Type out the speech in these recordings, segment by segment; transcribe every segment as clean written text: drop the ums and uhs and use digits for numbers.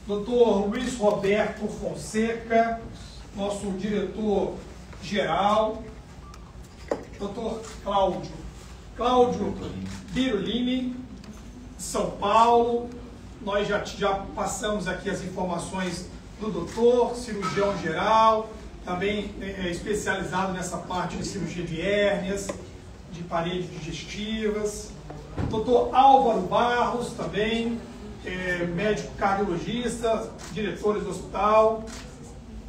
Dr. Luiz Roberto Fonseca, nosso diretor-geral. Dr. Cláudio Birulini, São Paulo. Nós já passamos aqui as informações do doutor, cirurgião geral, também especializado nessa parte de cirurgia de hérnias, de paredes digestivas. Dr. Álvaro Barros, também, médico cardiologista, diretor do hospital.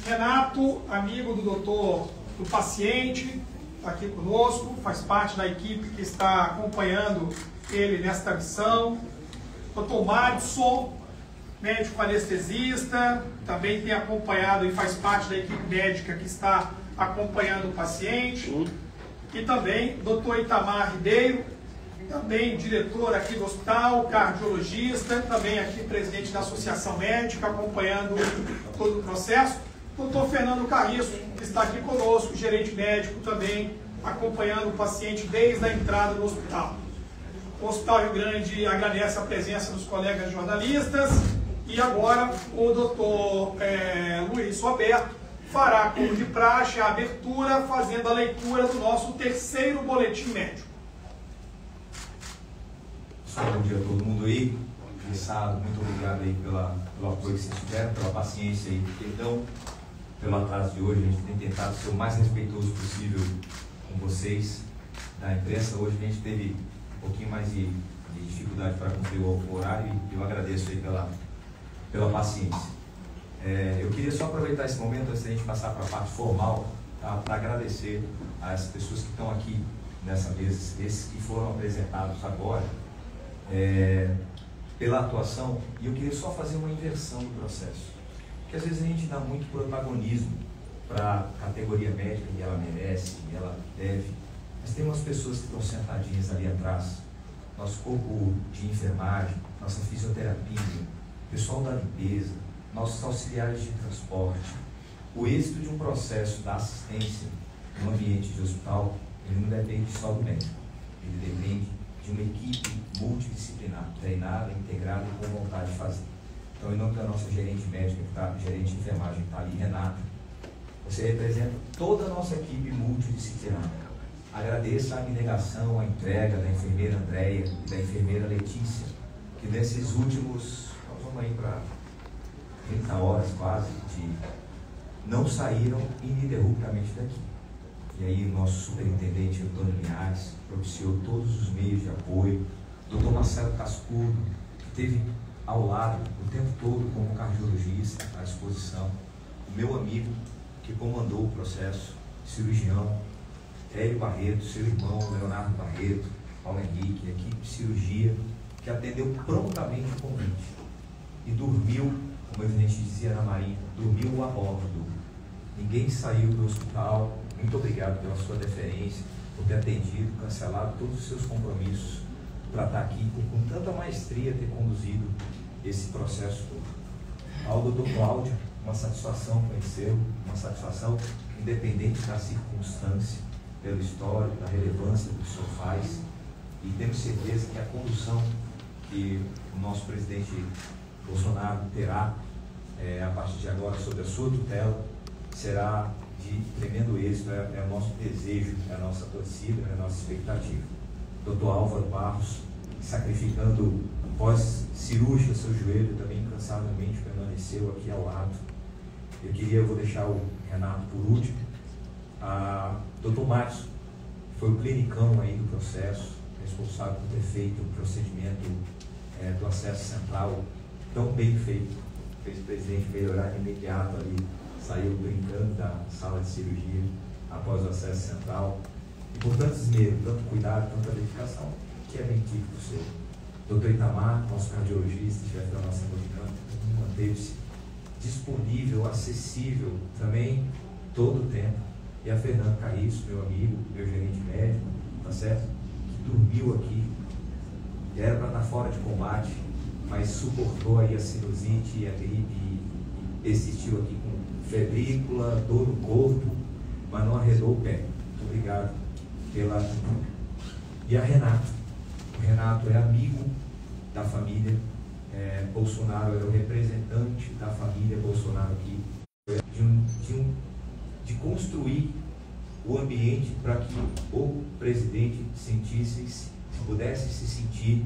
Renato, amigo do paciente, está aqui conosco, faz parte da equipe que está acompanhando ele nesta missão. Dr. Madison, médico anestesista, também tem acompanhado e faz parte da equipe médica que está acompanhando o paciente. E também Dr. Itamar Ribeiro, também diretor aqui do hospital, cardiologista, também aqui presidente da associação médica, acompanhando todo o processo. Dr. Fernando Carriço, que está aqui conosco, gerente médico também, acompanhando o paciente desde a entrada do hospital. O Hospital Rio Grande agradece a presença dos colegas jornalistas e agora o Dr. Luiz Roberto fará, como de praxe, a abertura, fazendo a leitura do nosso terceiro boletim médico. Bom dia a todo mundo aí. Começado, muito obrigado aí pelo apoio que vocês tiveram, pela paciência e perdão pelo atraso de hoje. A gente tem tentado ser o mais respeitoso possível com vocês da imprensa. Hoje a gente teve um pouquinho mais de dificuldade para cumprir o horário e eu agradeço aí pela paciência. Eu queria só aproveitar esse momento, antes da gente passar para a parte formal, tá, para agradecer às pessoas que estão aqui nessa mesa, esses que foram apresentados agora, pela atuação, e eu queria só fazer uma inversão do processo, porque às vezes a gente dá muito protagonismo para a categoria médica, e ela merece, e ela deve, mas tem umas pessoas que estão sentadinhas ali atrás, nosso corpo de enfermagem, nossa fisioterapia, pessoal da limpeza, nossos auxiliares de transporte. O êxito de um processo da assistência no ambiente de hospital, ele não depende só do médico, ele depende de uma equipe multidisciplinar, treinada, integrada e com vontade de fazer. Então, em nome da nossa gerente médica, gerente de enfermagem que está ali, Renata, você representa toda a nossa equipe multidisciplinar. Agradeço a abnegação, a entrega da enfermeira Andréia e da enfermeira Letícia, que nesses últimos, nós vamos aí para 30 horas quase, não saíram ininterruptamente daqui. E aí o nosso superintendente Antônio Linhares propiciou todos os meios de apoio, Dr. Marcelo Cascudo, que esteve ao lado o tempo todo como cardiologista à disposição, o meu amigo que comandou o processo, cirurgião, Hélio Barreto, seu irmão Leonardo Barreto, Paulo Henrique, equipe de cirurgia, que atendeu prontamente o convite e dormiu, como a gente dizia na Marinha, dormiu a bordo. Ninguém saiu do hospital. Muito obrigado pela sua deferência, por ter atendido, cancelado todos os seus compromissos para estar aqui com tanta maestria ter conduzido esse processo todo. Ao Dr. Cláudio, uma satisfação conhecê-lo, uma satisfação independente da circunstância, pelo histórico, da relevância do que o senhor faz, e temos certeza que a condução que o nosso presidente Bolsonaro terá a partir de agora sob a sua tutela será de tremendo êxito, é o nosso desejo, é a nossa torcida, é a nossa expectativa. Dr. Álvaro Barros, sacrificando pós-cirúrgica seu joelho, também incansavelmente permaneceu aqui ao lado. Eu vou deixar o Renato por último. Dr. Matos foi o clinicão aí do processo, responsável por ter feito o procedimento do acesso central tão bem feito, fez o presidente melhorar de imediato ali, saiu brincando da sala de cirurgia após o acesso central, e por tanto esmero, tanto cuidado, tanta dedicação, que é bem típico do seu. Dr. Itamar, nosso cardiologista, chefe da nossa hemodinâmica, manteve-se disponível, acessível também todo o tempo. E a Fernando Carriço, meu amigo, meu gerente médico, tá certo? Que dormiu aqui, era para estar fora de combate, mas suportou aí a sinusite e a gripe e persistiu aqui com febrícula, dor no corpo, mas não arredou o pé. Muito obrigado pela... E a Renata. O Renato é amigo da família Bolsonaro, é o representante Renato aqui, de construir o ambiente para que o presidente pudesse se sentir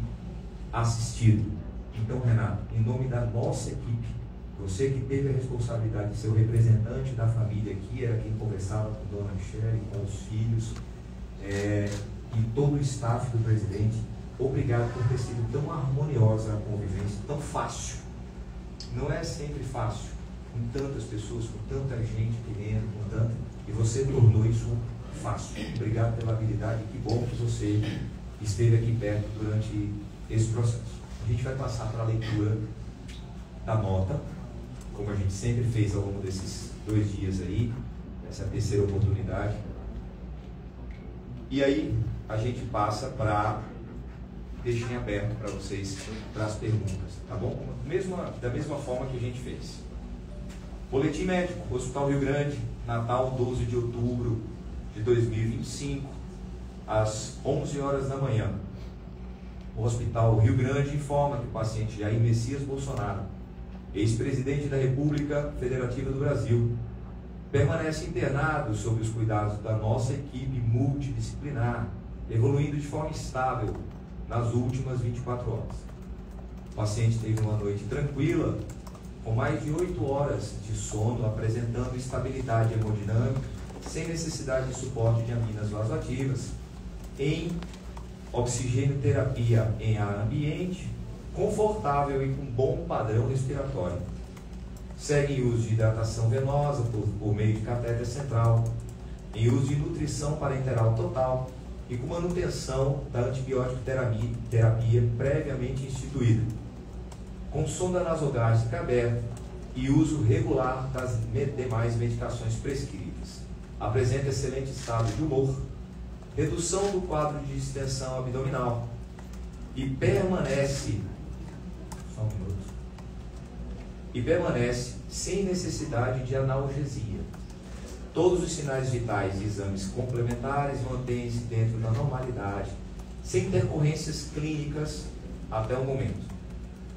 assistido. Então, Renato, em nome da nossa equipe, você que teve a responsabilidade de ser o representante da família aqui, era quem conversava com Dona Michele, com os filhos, e todo o staff do presidente, obrigado por ter sido tão harmoniosa a convivência, tão fácil. Não é sempre fácil, com tantas pessoas, com tanta gente querendo, e você tornou isso fácil. Obrigado pela habilidade, que bom que você esteve aqui perto durante esse processo. A gente vai passar para a leitura da nota, como a gente sempre fez ao longo desses 2 dias aí, essa é a terceira oportunidade. E aí a gente passa para deixar em aberto para vocês, para as perguntas, tá bom? Da mesma forma que a gente fez. Boletim médico, Hospital Rio Grande, Natal, 12 de outubro de 2025, às 11 horas da manhã. O Hospital Rio Grande informa que o paciente Jair Messias Bolsonaro, ex-presidente da República Federativa do Brasil, permanece internado sob os cuidados da nossa equipe multidisciplinar, evoluindo de forma estável nas últimas 24 horas. O paciente teve uma noite tranquila, com mais de 8 horas de sono, apresentando estabilidade hemodinâmica, sem necessidade de suporte de aminas vasoativas, em oxigenoterapia em ar ambiente, confortável e com bom padrão respiratório. Segue em uso de hidratação venosa por meio de catéter central, em uso de nutrição parenteral total e com manutenção da antibiótico terapia previamente instituída, com sonda nasogástrica aberta e uso regular das demais medicações prescritas. Apresenta excelente estado de humor, redução do quadro de distensão abdominal e permanece sem necessidade de analgesia. Todos os sinais vitais e exames complementares mantêm-se dentro da normalidade, sem intercorrências clínicas até o momento.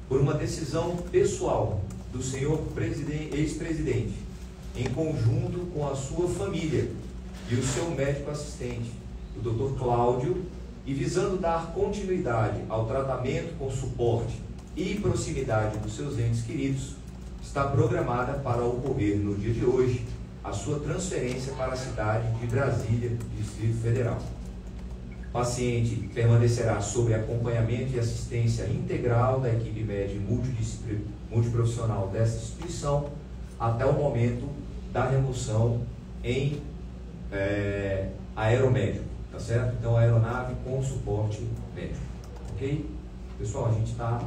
Por uma decisão pessoal do senhor ex-presidente, em conjunto com a sua família e o seu médico assistente, o Dr. Cláudio, e visando dar continuidade ao tratamento com suporte e proximidade dos seus entes queridos, está programada para ocorrer no dia de hoje a sua transferência para a cidade de Brasília, Distrito Federal. O paciente permanecerá sob acompanhamento e assistência integral da equipe médica multiprofissional dessa instituição até o momento da remoção em aeromédico, tá certo? Então, aeronave com suporte médico, ok? Pessoal, a gente está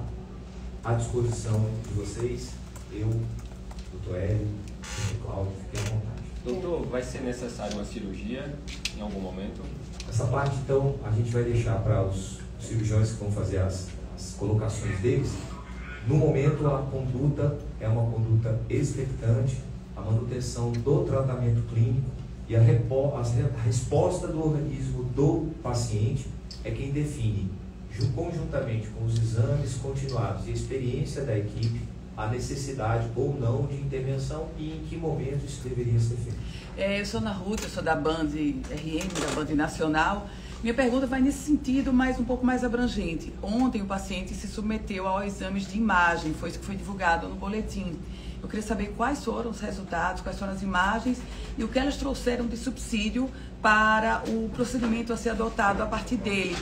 à disposição de vocês, eu, Dr. Hélio, Dr. Cláudio, fiquem à vontade. Doutor, vai ser necessária uma cirurgia em algum momento? Essa parte, então, a gente vai deixar para os cirurgiões que vão fazer as colocações deles. No momento, a conduta é uma conduta expectante, a manutenção do tratamento clínico e a resposta do organismo do paciente é quem define, conjuntamente com os exames continuados e a experiência da equipe, a necessidade ou não de intervenção e em que momento isso deveria ser feito. Eu sou Ana Ruth, eu sou da Band RM, da Band Nacional. Minha pergunta vai nesse sentido, mas um pouco mais abrangente. Ontem o paciente se submeteu aos exames de imagem, foi isso que foi divulgado no boletim. Eu queria saber quais foram os resultados, quais foram as imagens e o que elas trouxeram de subsídio para o procedimento a ser adotado a partir dele.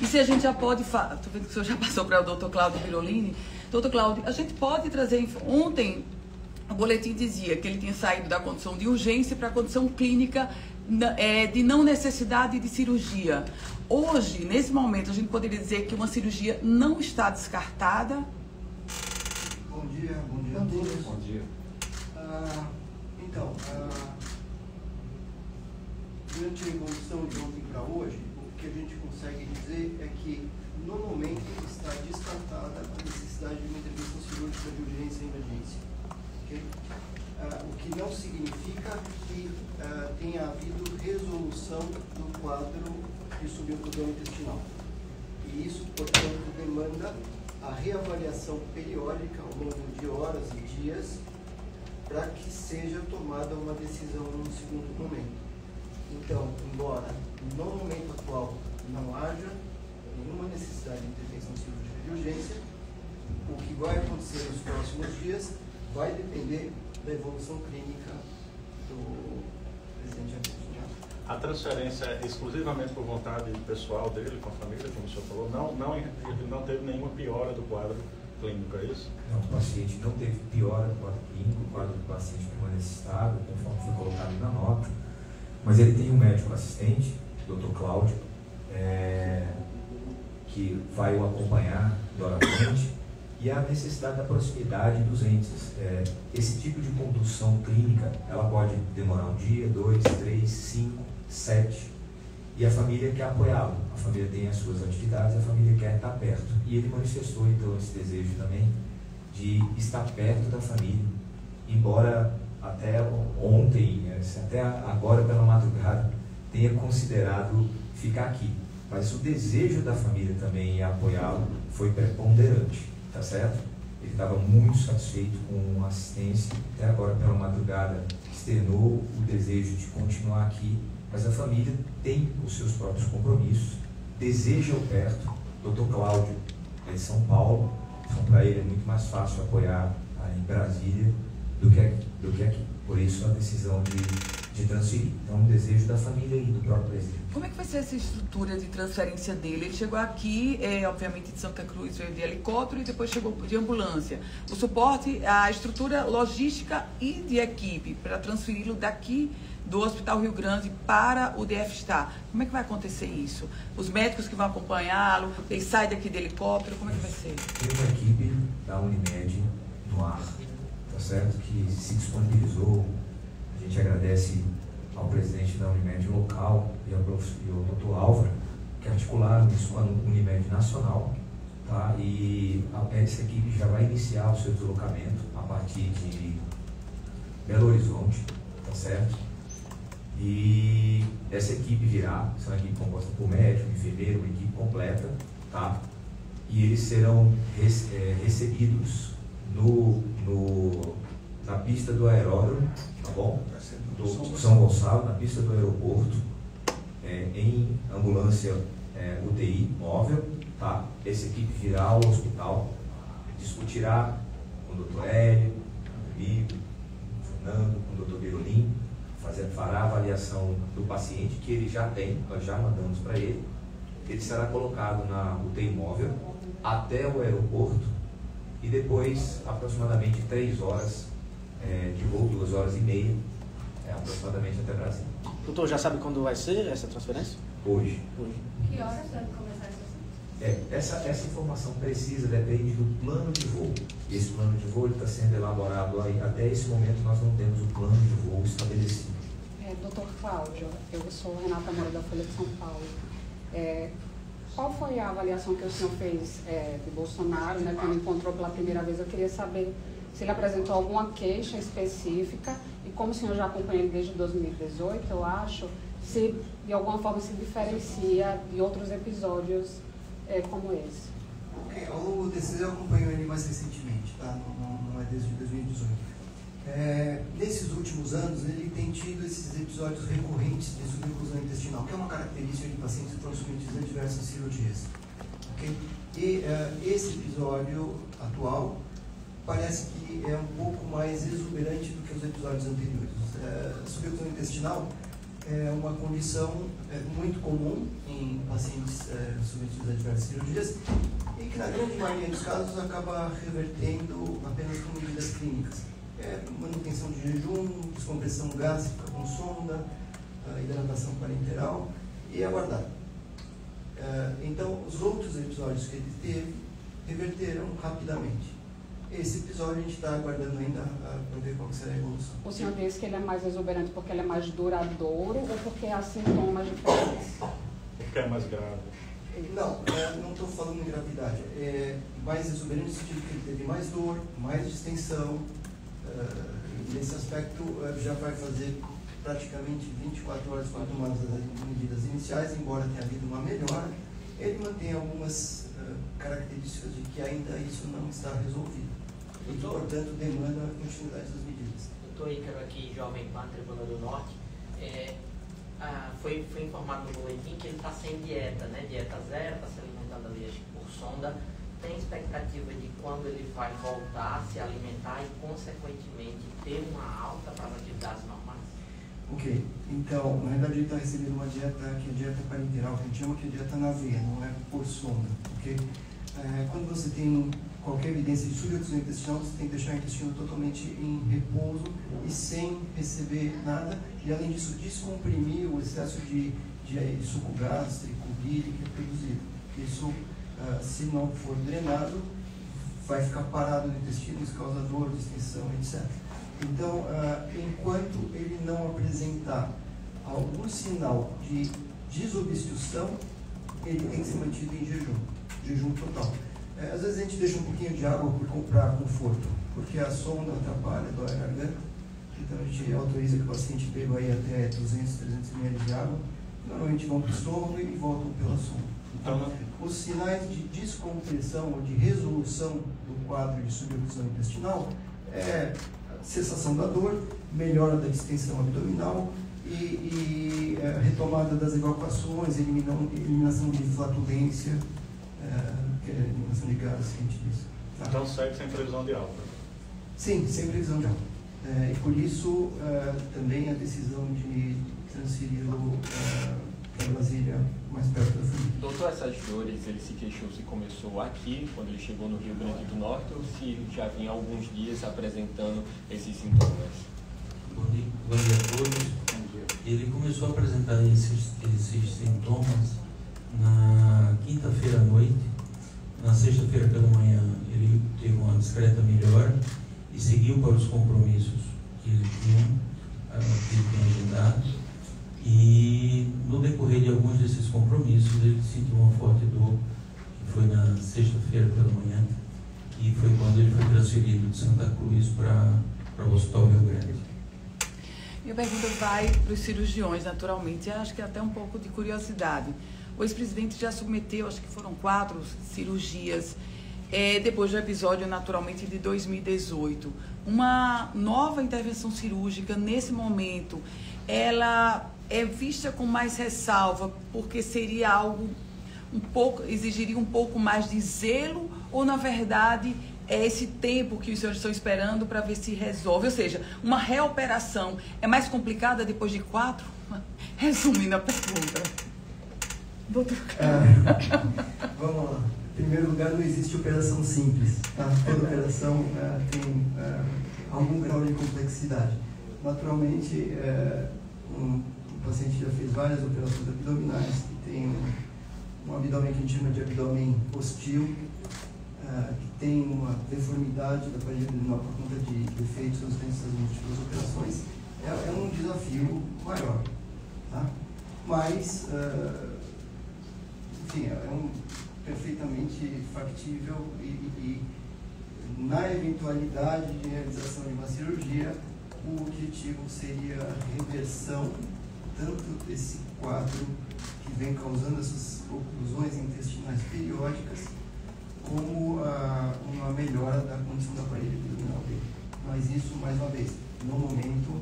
E se a gente já pode falar, estou vendo que o senhor já passou para o Dr. Cláudio Birolini. Doutor Cláudio, a gente pode trazer, ontem o boletim dizia que ele tinha saído da condição de urgência para a condição clínica de não necessidade de cirurgia. Hoje, nesse momento, a gente poderia dizer que uma cirurgia não está descartada? Bom dia a todos. Bom dia. Durante a evolução de ontem para hoje, o que a gente consegue dizer é que, no momento, está descartada a necessidade de uma intervenção cirúrgica de urgência e emergência. Okay? O que não significa que tenha havido resolução do quadro de subincutâneo intestinal. E isso, portanto, demanda a reavaliação periódica ao longo de horas e dias para que seja tomada uma decisão no segundo momento. Então, embora no momento atual não haja nenhuma necessidade de intervenção cirúrgica de urgência, o que vai acontecer nos próximos dias vai depender da evolução clínica do presidente Augusto. A transferência é exclusivamente por vontade pessoal dele, com a família, como o senhor falou, ele não teve nenhuma piora do quadro clínico, é isso? Não, o paciente não teve piora do quadro clínico, o quadro do paciente permanece estável, conforme foi colocado na nota, mas ele tem um médico assistente, Dr. Cláudio, que vai o acompanhar doramente, e a necessidade da proximidade dos entes. Esse tipo de condução clínica, ela pode demorar um dia, 2, 3, 5, 7, e a família quer apoiá-lo. A família tem as suas atividades, a família quer estar perto. E ele manifestou, então, esse desejo também de estar perto da família, embora até ontem, até agora pela madrugada, tenha considerado ficar aqui. Mas o desejo da família também em apoiá-lo foi preponderante, tá certo? Ele estava muito satisfeito com a assistência, até agora pela madrugada externou o desejo de continuar aqui, mas a família tem os seus próprios compromissos, deseja o perto. Dr. Cláudio é de São Paulo, então para ele é muito mais fácil apoiar em Brasília do que aqui. Por isso a decisão de transferir. Então, um desejo da família e do próprio presidente. Como é que vai ser essa estrutura de transferência dele? Ele chegou aqui, obviamente, de Santa Cruz, veio de helicóptero e depois chegou de ambulância. O suporte, a estrutura logística e de equipe para transferi-lo daqui do Hospital Rio Grande para o DF Star. Como é que vai acontecer isso? Os médicos que vão acompanhá-lo, ele sai daqui de helicóptero, como é que vai ser? Tem uma equipe da Unimed no ar, tá certo? Que se disponibilizou. A gente agradece ao presidente da Unimed local e ao Dr. Álvaro, que articularam isso com a Unimed nacional, tá? E essa equipe já vai iniciar o seu deslocamento a partir de Belo Horizonte, tá certo? E essa equipe virá, é uma equipe composta por médico, enfermeiro, uma equipe completa, tá? E eles serão recebidos na pista do aeródromo, tá bom? Do São Gonçalo, na pista do aeroporto, em ambulância UTI móvel, tá? Essa equipe virá ao hospital, discutirá com o Dr. Hélio, comigo, com o Fernando, com o Dr. Berolin, fará a avaliação do paciente, que ele já tem, nós já mandamos para ele. Ele será colocado na UTI móvel até o aeroporto e depois aproximadamente 3 horas de voo, 2 horas e meia, aproximadamente até Brasília. Doutor, já sabe quando vai ser essa transferência? Hoje. Que horas deve começar essa sessão? Essa informação precisa depende do plano de voo. Esse plano de voo está sendo elaborado aí. Até esse momento nós não temos o plano de voo estabelecido. Doutor Cláudio, eu sou Renata Moura da Folha de São Paulo. Qual foi a avaliação que o senhor fez de Bolsonaro, né, quando encontrou pela primeira vez? Eu queria saber se ele apresentou alguma queixa específica e como o senhor já acompanha ele desde 2018, eu acho, se de alguma forma se diferencia de outros episódios como esse. O DCZ acompanhou ele mais recentemente, tá? Não é desde 2018. Nesses últimos anos, ele tem tido esses episódios recorrentes de suboclusão intestinal, que é uma característica de pacientes que foram submetidos a diversas cirurgias. Okay? E esse episódio atual parece que é um pouco mais exuberante do que os episódios anteriores. Suboclusão intestinal é uma condição muito comum em pacientes submetidos a diversas cirurgias e que, na grande maioria dos casos, acaba revertendo apenas com medidas clínicas. Manutenção de jejum, descompressão gástrica com sonda, hidratação parenteral e aguardar. Então, os outros episódios que ele teve reverteram rapidamente. Esse episódio a gente está aguardando ainda para ver qual será a evolução. O senhor disse que ele é mais exuberante porque ele é mais duradouro ou porque há sintomas diferentes? Porque é mais grave. Não estou falando em gravidade. É mais exuberante no sentido que ele teve mais dor, mais distensão. Nesse aspecto, já vai fazer praticamente 24 horas para tomar as medidas iniciais, embora tenha havido uma melhora. Ele mantém algumas características de que ainda isso não está resolvido. E que, portanto, demanda a continuidade das medidas. doutor Ícaro aqui, Jovem Pan, Tribuna do Norte. Foi informado no boletim que ele está sem dieta, né? Dieta zero, está se alimentando ali acho que por sonda. Tem expectativa de quando ele vai voltar a se alimentar e, consequentemente, ter uma alta para atividades normais? Ok, então, na verdade ele está recebendo uma dieta que é dieta parenteral, que a gente chama que é dieta na veia, não é por sonda, ok? Quando você tem qualquer evidência de suboxígeno intestinal, você tem que deixar o intestino totalmente em repouso e sem receber nada, e além disso, descomprimir o excesso de suco gástrico, bile que é produzido. Isso, se não for drenado, vai ficar parado no intestino, isso causa dor, distensão, etc. Então, enquanto ele não apresentar algum sinal de desobstrução, ele tem que ser mantido em jejum total. Às vezes a gente deixa um pouquinho de água por comprar conforto, porque a sonda atrapalha, dói a garganta, então a gente autoriza que o paciente beba aí até 200, 300 ml de água, normalmente vão para o estômago e voltam pela sonda. Então, os sinais de descompressão ou de resolução do quadro de suboclusão intestinal é cessação da dor, melhora da distensão abdominal e retomada das evacuações, eliminação de flatulência, que é a eliminação de gases, que a gente diz. Tá? Então segue sem previsão de alta? Sim, sem previsão de alta. E por isso também a decisão de transferi-lo para Brasília, mais perto da família. Doutor, essas dores, ele se queixou se começou aqui, quando ele chegou no Rio Grande do Norte, ou se já vinha há alguns dias apresentando esses sintomas? Bom dia a todos. Ele começou a apresentar esses sintomas na quinta-feira à noite. Na sexta-feira pela manhã ele teve uma discreta melhora e seguiu para os compromissos que ele tinha agendado. E no decorrer de alguns desses compromissos ele sentiu uma forte dor, que foi na sexta-feira pela manhã, e foi quando ele foi transferido de Santa Cruz para o Hospital Rio Grande. Minha pergunta vai para os cirurgiões, naturalmente, e acho que até um pouco de curiosidade. O ex-presidente já submeteu, acho que foram 4 cirurgias, depois do episódio, naturalmente, de 2018. Uma nova intervenção cirúrgica, nesse momento, ela é vista com mais ressalva, porque seria algo exigiria um pouco mais de zelo, ou, na verdade, é esse tempo que os senhores estão esperando para ver se resolve? Ou seja, uma reoperação é mais complicada depois de 4? Resumindo a pergunta. Doutor. Vamos lá. Em primeiro lugar, não existe operação simples. Tá? Toda operação tem algum grau de complexidade. Naturalmente, o paciente já fez várias operações abdominais, que tem um abdômen que a gente chama de abdômen hostil, que tem uma deformidade da parede abdominal por conta de defeitos resistentes às múltiplas operações. É um desafio maior. Tá? Mas, enfim, perfeitamente factível e na eventualidade de realização de uma cirurgia, o objetivo seria a reversão tanto desse quadro que vem causando essas oclusões intestinais periódicas, como uma melhora da condição da parede abdominal dele. Mas isso, mais uma vez, no momento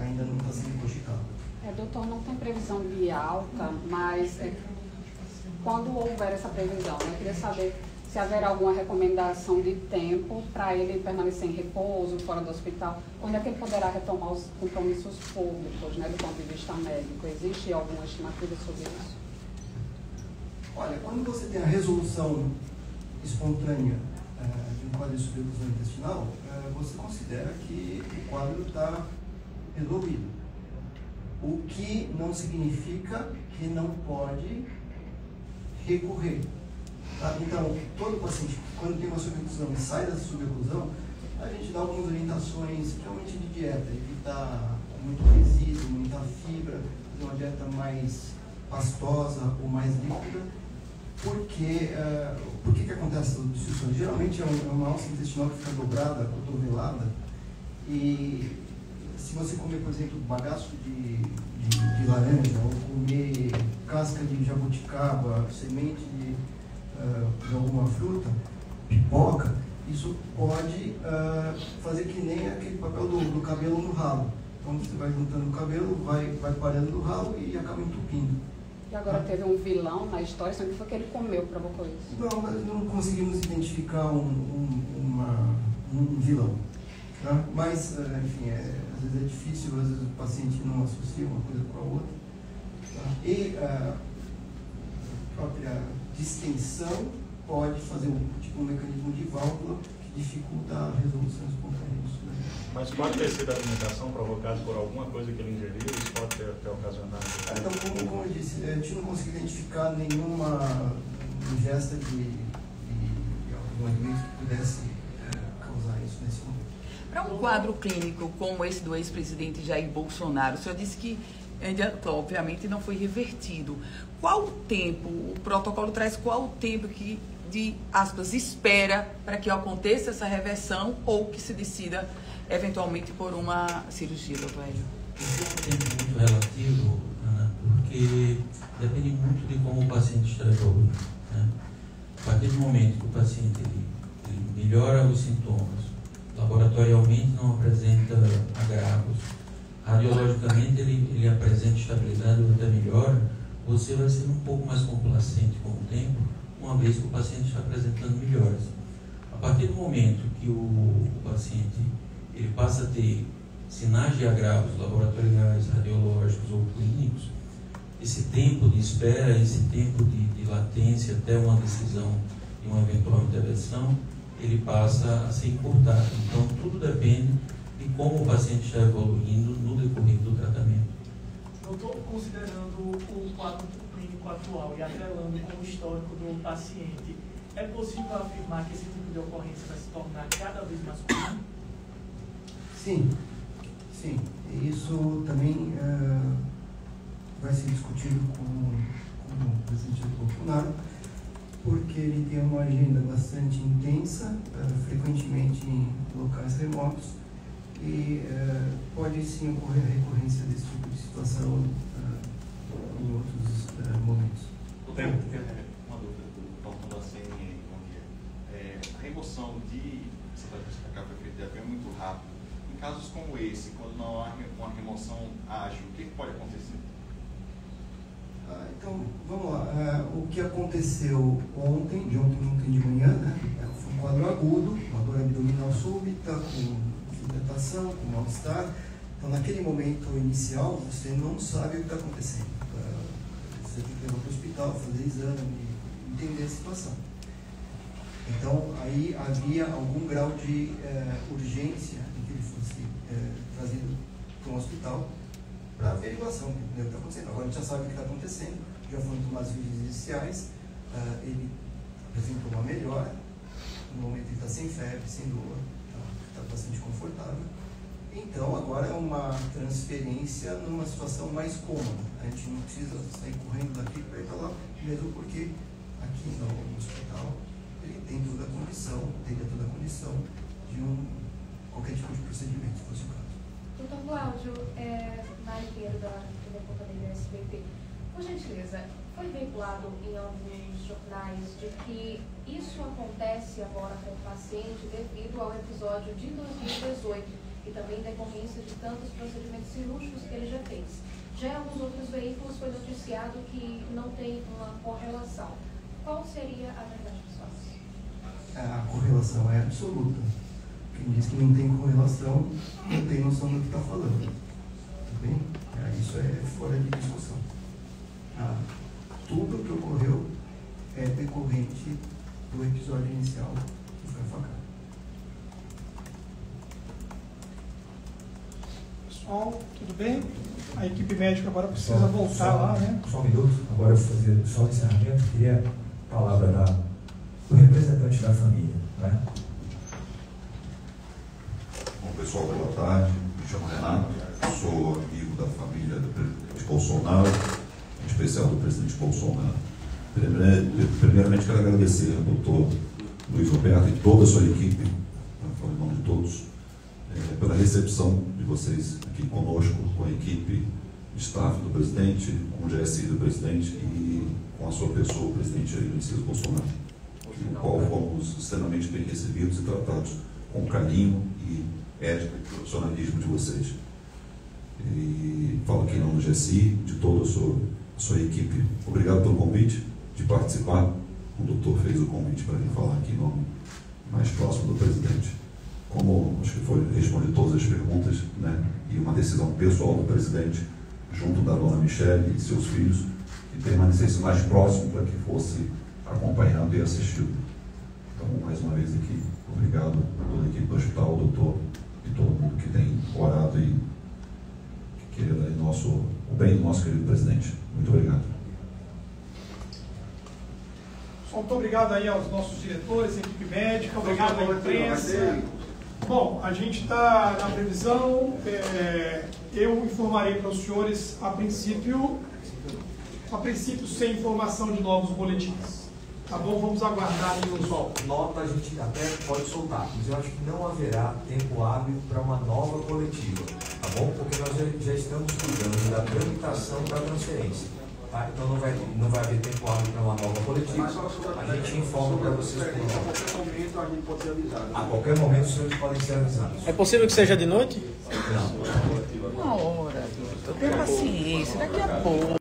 ainda não está sendo cogitado. Doutor, não tem previsão de alta, mas quando houver essa previsão, eu queria saber se haverá alguma recomendação de tempo para ele permanecer em repouso, fora do hospital. Quando é que ele poderá retomar os compromissos públicos, né, do ponto de vista médico? Existe alguma estimativa sobre isso? Olha, quando você tem a resolução espontânea de um quadro de suboclusão intestinal, você considera que o quadro está resolvido. O que não significa que não pode recorrer. Tá? Então, todo paciente, quando tem uma suboclusão e sai da suboclusão, a gente dá algumas orientações, realmente de dieta, evitar muito resíduo, muita fibra, fazer uma dieta mais pastosa ou mais líquida. Porque, por que acontece essas obstruções? Geralmente é uma alça intestinal que fica dobrada, cotovelada, e se você comer, por exemplo, bagaço de laranja, ou comer casca de jabuticaba, semente de alguma fruta, pipoca, isso pode fazer que nem aquele papel do cabelo no ralo. Então você vai juntando o cabelo, vai parando no ralo e acaba entupindo. E agora teve um vilão na história, só que foi que ele comeu, provocou isso. Não, mas não conseguimos identificar um vilão. Tá? Mas, enfim, às vezes é difícil, às vezes o paciente não associa uma coisa com a outra. Tá? E a própria distensão pode fazer um mecanismo de válvula que dificulta a resolução espontânea disso. Mas pode ter sido a alimentação provocada por alguma coisa que ele ingeriu, isso pode ter ocasionado. Então, como eu disse, a gente não conseguiu identificar nenhuma ingesta de algum alimento que pudesse causar isso nesse momento. Para um quadro clínico como esse do ex-presidente Jair Bolsonaro, o senhor disse que, obviamente, não foi revertido. Qual o tempo, o protocolo traz qual o tempo que, de aspas, espera para que aconteça essa reversão ou que se decida eventualmente por uma cirurgia, doutor Hélio? Esse é um tempo muito relativo, Ana, porque depende muito de como o paciente está evoluindo. Né? A partir do momento que o paciente ele melhora os sintomas, laboratorialmente não apresenta agravos, radiologicamente ele apresenta estabilidade ou até melhora, você vai ser um pouco mais complacente com o tempo, uma vez que o paciente está apresentando melhoras. A partir do momento que o paciente ele passa a ter sinais de agravos laboratoriais, radiológicos ou clínicos, esse tempo de espera, esse tempo de latência até uma decisão de uma eventual intervenção, ele passa a ser encurtado. Então, tudo depende de como o paciente está evoluindo no decorrer do tratamento. Doutor, considerando o quadro clínico atual e atrelando com o histórico do paciente, é possível afirmar que esse tipo de ocorrência vai se tornar cada vez mais comum? Sim. E isso também vai ser discutido com o presidente Bolsonaro, porque ele tem uma agenda bastante intensa, frequentemente em locais remotos, e pode sim ocorrer a recorrência desse tipo de situação em outros momentos. Tem uma dúvida do portão da CNN, a remoção de cefalopatia foi feita é muito rápido. Em casos como esse, quando não há uma remoção ágil, o que pode acontecer? Então, vamos lá. O que aconteceu ontem de manhã, né? Foi um quadro agudo, uma dor abdominal súbita, com hidratação, com mal-estar. Então, naquele momento inicial, você não sabe o que está acontecendo. Você tem que levar para o hospital, fazer exame, entender a situação. Então, aí havia algum grau de urgência em que ele fosse trazido para um hospital para averiguação do que está acontecendo. Agora a gente já sabe o que está acontecendo, já foram tomadas medidas iniciais, ele apresentou uma melhora, no momento ele está sem febre, sem dor, está bastante confortável. Então agora é uma transferência numa situação mais cômoda. A gente não precisa sair correndo daqui para ir para lá, mesmo porque aqui no hospital ele tem toda a condição, teria toda a condição de qualquer tipo de procedimento, se fosse o caso. Doutor Cláudio, Mariqueiro da Companhia SBT, por gentileza, foi veiculado em alguns jornais de que isso acontece agora com o paciente devido ao episódio de 2018 e também decorrência de tantos procedimentos cirúrgicos que ele já fez. Já em alguns outros veículos foi noticiado que não tem uma correlação. Qual seria a verdade dos fatos? A correlação é absoluta. Quem diz que não tem correlação não tem noção do que está falando. Tá bem? Isso é fora de discussão. Tudo que ocorreu é decorrente do episódio inicial que foi a facada. Pessoal, tudo bem? A equipe médica agora precisa voltar lá, né? Só um minuto, agora eu vou fazer só o encerramento. Queria a palavra do representante da família, né? Bom, pessoal, boa tarde. Me chamo Renato, sou amigo da família do presidente Bolsonaro, em especial do presidente Bolsonaro. Primeiramente, quero agradecer ao doutor Luiz Roberto e toda a sua equipe, em nome de todos, pela recepção de vocês aqui conosco, com a equipe de staff do presidente, com o GSI do presidente e com a sua pessoa, o presidente Jair Messias Bolsonaro. no qual fomos extremamente bem recebidos e tratados com carinho e ética e profissionalismo de vocês. E falo aqui em nome do GSI, de toda a sua equipe. Obrigado pelo convite de participar. O doutor fez o convite para vir falar aqui em nome mais próximo do presidente. Como acho que foi responder todas as perguntas, né, e uma decisão pessoal do presidente, junto da dona Michele e seus filhos, que permanecesse mais próximo para que fosse acompanhado e assistido. Então, mais uma vez aqui, obrigado a toda a equipe do hospital, doutor, e todo mundo que tem orado e que queira o bem do nosso querido presidente. Muito obrigado. Muito obrigado aí aos nossos diretores, equipe médica, obrigado à imprensa. Bom, a gente está na previsão, eu informarei para os senhores a princípio sem informação de novos boletins. Tá bom? Vamos aguardar aí os votos. Nota a gente até pode soltar, mas eu acho que não haverá tempo hábil para uma nova coletiva, tá bom? Porque nós já estamos cuidando da tramitação da transferência. Tá? Então não vai haver tempo hábil para uma nova coletiva. A gente informa para vocês por lá. A qualquer momento a gente pode ser avisado. A qualquer momento os senhores podem ser avisados. É possível que seja de noite? Não. Uma hora, doutor. Tenha paciência, daqui a pouco.